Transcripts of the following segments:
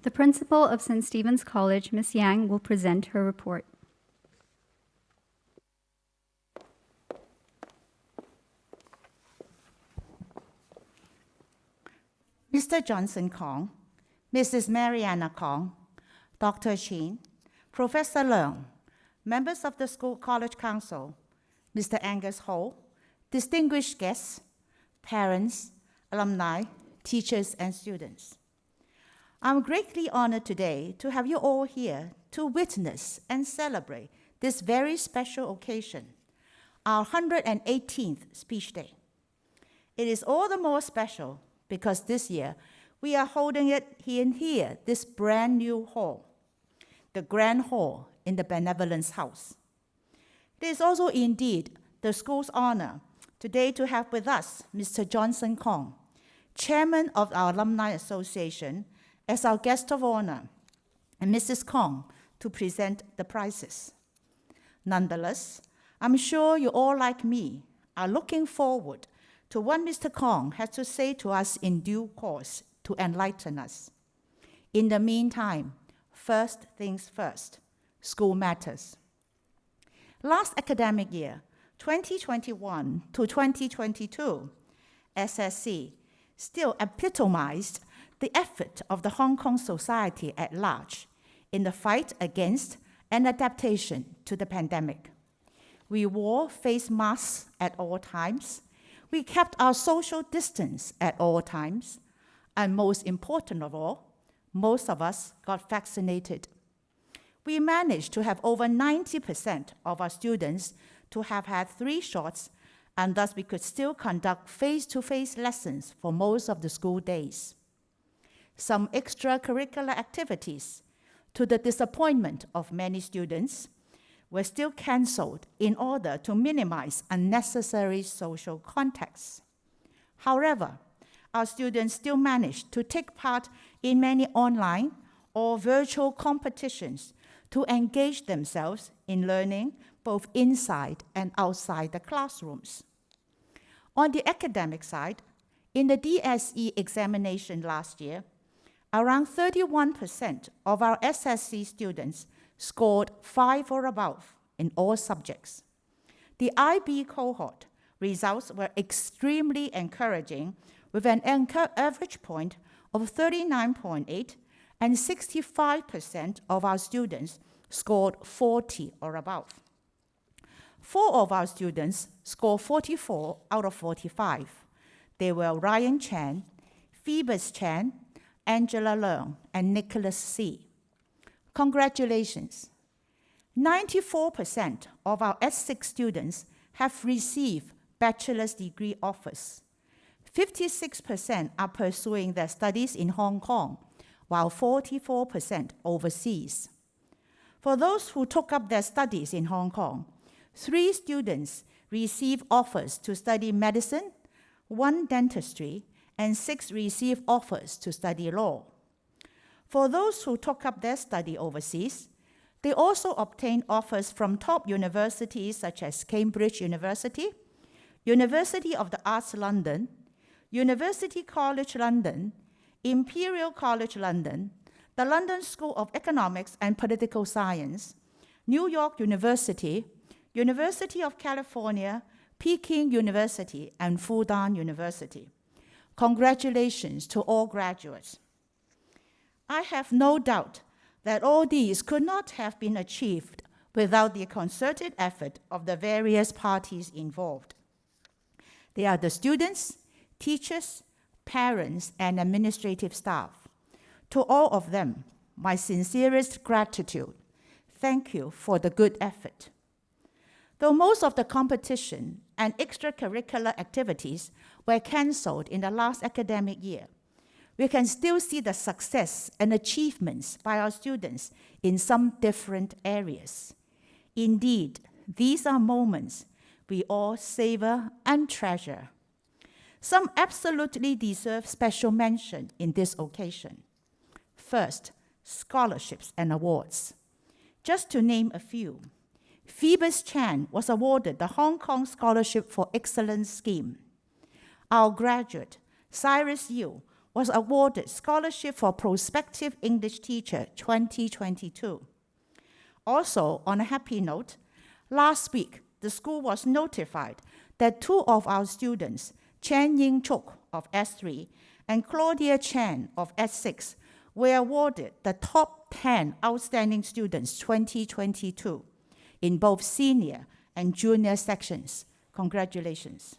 The principal of St. Stephen's College, Ms. Yang, will present her report. Mr. Johnson Kong, Mrs. Mariana Kong, Dr. Chin, Professor Leung, members of the School College Council, Mr. Angus Ho, distinguished guests, parents, alumni, teachers, and students. I'm greatly honored today to have you all here to witness and celebrate this very special occasion, our 118th Speech Day. It is all the more special because this year we are holding it here, this brand new hall, the Grand Hall in the Benevolence House. It is also indeed the school's honor today to have with us Mr. Johnson Kong, Chairman of our Alumni Association, as our guest of honor, and Mrs. Kong to present the prizes. Nonetheless, I'm sure you all, like me, are looking forward to what Mr. Kong has to say to us in due course to enlighten us. In the meantime, first things first, school matters. Last academic year, 2021 to 2022, SSC still epitomized the effort of the Hong Kong society at large in the fight against and adaptation to the pandemic. We wore face masks at all times, we kept our social distance at all times, and most important of all, most of us got vaccinated. We managed to have over 90% of our students to have had 3 shots, and thus we could still conduct face-to-face lessons for most of the school days. Some extracurricular activities, to the disappointment of many students, were still cancelled in order to minimize unnecessary social contacts. However, our students still managed to take part in many online or virtual competitions to engage themselves in learning both inside and outside the classrooms. On the academic side, in the DSE examination last year, around 31% of our SSC students scored 5 or above in all subjects. The IB cohort results were extremely encouraging, with an average point of 39.8, and 65% of our students scored 40 or above. 4 of our students scored 44 out of 45. They were Ryan Chan, Phoebus Chan, Angela Leung, and Nicholas C. Congratulations. 94% of our S6 students have received bachelor's degree offers. 56% are pursuing their studies in Hong Kong, while 44% overseas. For those who took up their studies in Hong Kong, 3 students received offers to study medicine, 1 dentistry, and 6 received offers to study law. For those who took up their study overseas, they also obtained offers from top universities such as Cambridge University, University of the Arts London, University College London, Imperial College London, the London School of Economics and Political Science, New York University, University of California, Peking University, and Fudan University. Congratulations to all graduates. I have no doubt that all these could not have been achieved without the concerted effort of the various parties involved. They are the students, teachers, parents, and administrative staff. To all of them, my sincerest gratitude. Thank you for the good effort. Though most of the competition and extracurricular activities were cancelled in the last academic year, we can still see the success and achievements by our students in some different areas. Indeed, these are moments we all savor and treasure. Some absolutely deserve special mention in this occasion. First, scholarships and awards. Just to name a few, Phoebus Chan was awarded the Hong Kong Scholarship for Excellence Scheme. Our graduate, Cyrus Yu, was awarded Scholarship for Prospective English Teacher 2022. Also, on a happy note, last week, the school was notified that 2 of our students, Chen Ying Chuk of S3 and Claudia Chen of S6, were awarded the top 10 Outstanding Students 2022 in both senior and junior sections. Congratulations.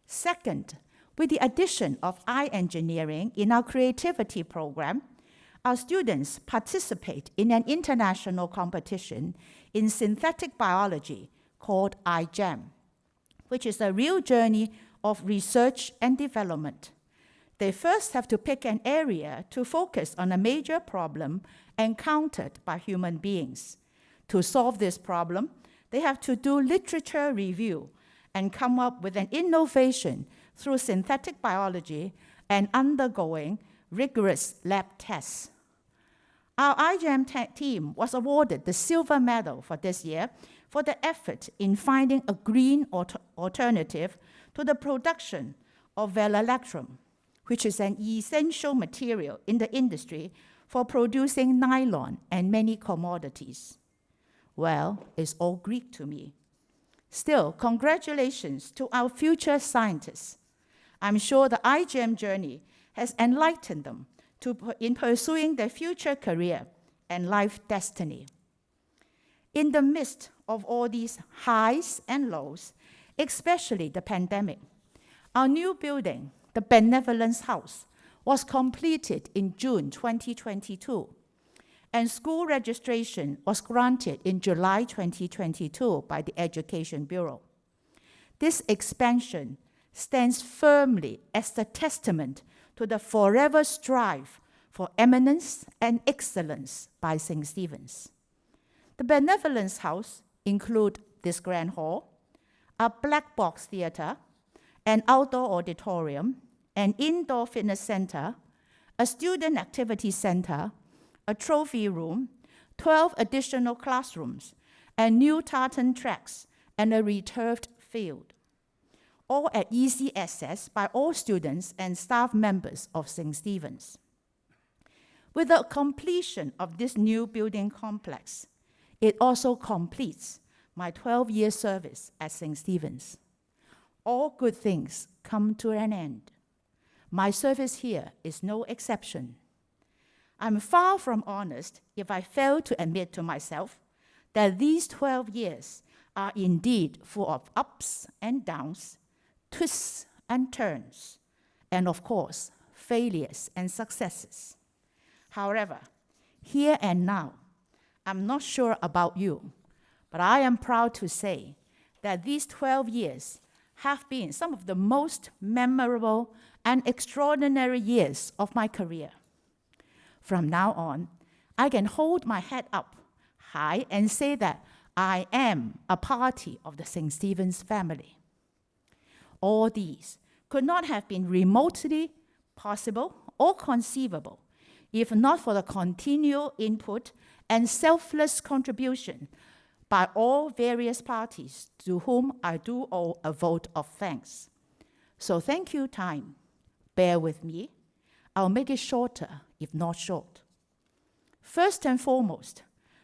Second, with the addition of iEngineering in our creativity program, our students participate in an international competition in synthetic biology called iGEM, which is a real journey of research and development. They first have to pick an area to focus on a major problem encountered by human beings. To solve this problem, they have to do literature review and come up with an innovation through synthetic biology and undergoing rigorous lab tests. Our iGEM team was awarded the silver medal for this year for the effort in finding a green alternative to the production of velolactrum, which is an essential material in the industry for producing nylon and many commodities. Well, it's all Greek to me. Still, congratulations to our future scientists. I'm sure the iGEM journey has enlightened them in pursuing their future career and life destiny. In the midst of all these highs and lows, especially the pandemic, our new building, the Benevolence House, was completed in June 2022, and school registration was granted in July 2022 by the Education Bureau. This expansion stands firmly as the testament to the forever strive for eminence and excellence by St. Stephen's. The Benevolence House includes this grand hall, a black box theater, an outdoor auditorium, an indoor fitness center, a student activity center, a trophy room, 12 additional classrooms, and new tartan tracks, and a returfed field, all at easy access by all students and staff members of St. Stephen's. With the completion of this new building complex, it also completes my 12-year service at St. Stephen's. All good things come to an end. My service here is no exception. I'm far from honest if I fail to admit to myself that these 12 years are indeed full of ups and downs, twists and turns, and of course, failures and successes. However, here and now, I'm not sure about you, but I am proud to say that these 12 years have been some of the most memorable and extraordinary years of my career. From now on, I can hold my head up high and say that I am a party of the St. Stephen's family. All these could not have been remotely possible or conceivable if not for the continual input and selfless contribution by all various parties to whom I do owe a vote of thanks. So thank you, time. Bear with me. I'll make it shorter, if not short. First and foremost,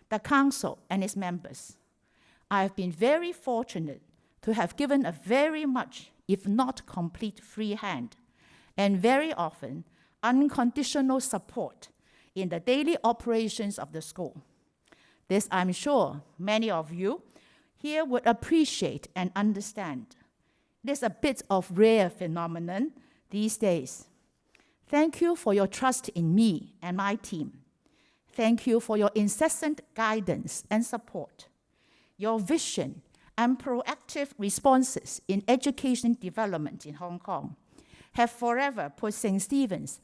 the Council and its members. I have been very fortunate to have given a very much, if not complete, free hand, and very often unconditional support in the daily operations of the school. This, I'm sure, many of you here would appreciate and understand. It is a bit of rare phenomenon these days. Thank you for your trust in me and my team. Thank you for your incessant guidance and support. Your vision and proactive responses in education development in Hong Kong have forever put St. Stephen's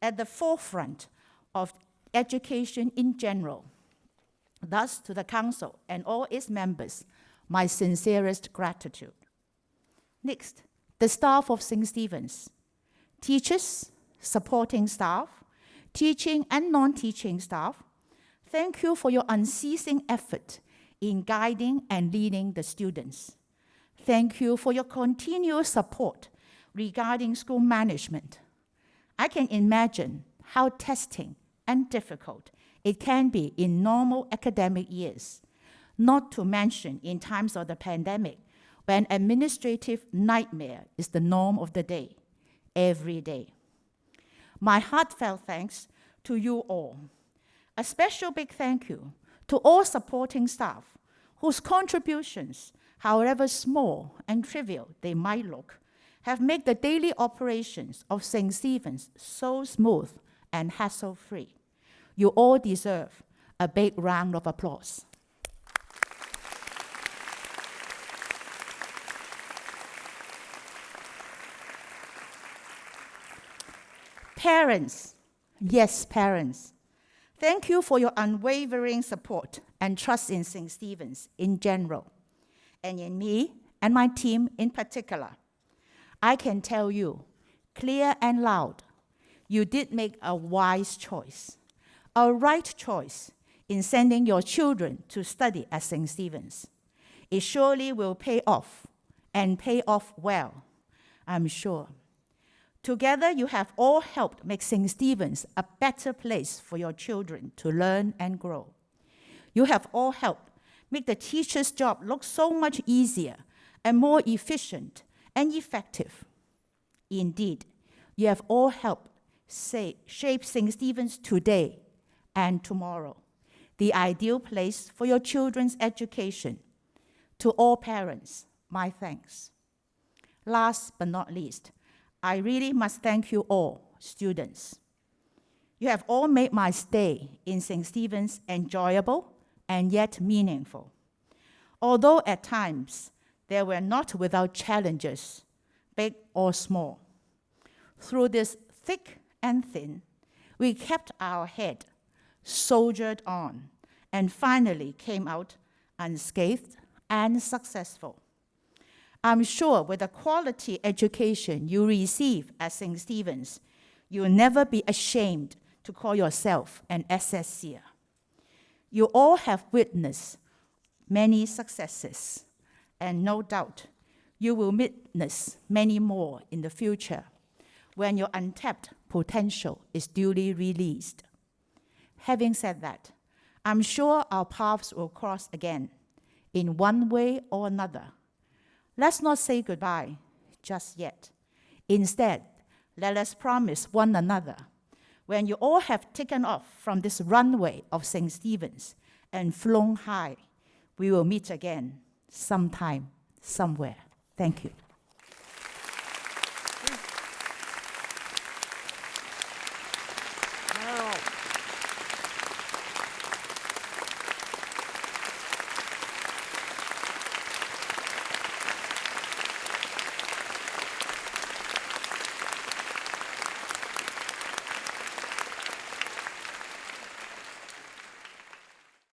at the forefront of education in general. Thus, to the Council and all its members, my sincerest gratitude. Next, the staff of St. Stephen's. Teachers, supporting staff, teaching and non-teaching staff, thank you for your unceasing effort in guiding and leading the students. Thank you for your continuous support regarding school management. I can imagine how testing and difficult it can be in normal academic years, not to mention in times of the pandemic, when administrative nightmare is the norm of the day, every day. My heartfelt thanks to you all. A special big thank you to all supporting staff whose contributions, however small and trivial they might look, have made the daily operations of St. Stephen's so smooth and hassle-free. You all deserve a big round of applause. Parents, yes, parents, thank you for your unwavering support and trust in St. Stephen's in general, and in me and my team in particular. I can tell you, clear and loud, you did make a wise choice, a right choice in sending your children to study at St. Stephen's. It surely will pay off, and pay off well, I'm sure. Together, you have all helped make St. Stephen's a better place for your children to learn and grow. You have all helped make the teacher's job look so much easier and more efficient and effective. Indeed, you have all helped shape St. Stephen's today and tomorrow, the ideal place for your children's education. To all parents, my thanks. Last but not least, I really must thank you all, students. You have all made my stay in St. Stephen's enjoyable and yet meaningful. Although at times they were not without challenges, big or small. Through this thick and thin, we kept our head, soldiered on, and finally came out unscathed and successful. I'm sure with the quality education you receive at St. Stephen's, you'll never be ashamed to call yourself an SSCer. You all have witnessed many successes, and no doubt you will witness many more in the future when your untapped potential is duly released. Having said that, I'm sure our paths will cross again in one way or another. Let's not say goodbye just yet. Instead, let us promise one another, when you all have taken off from this runway of St. Stephen's and flown high, we will meet again sometime, somewhere. Thank you.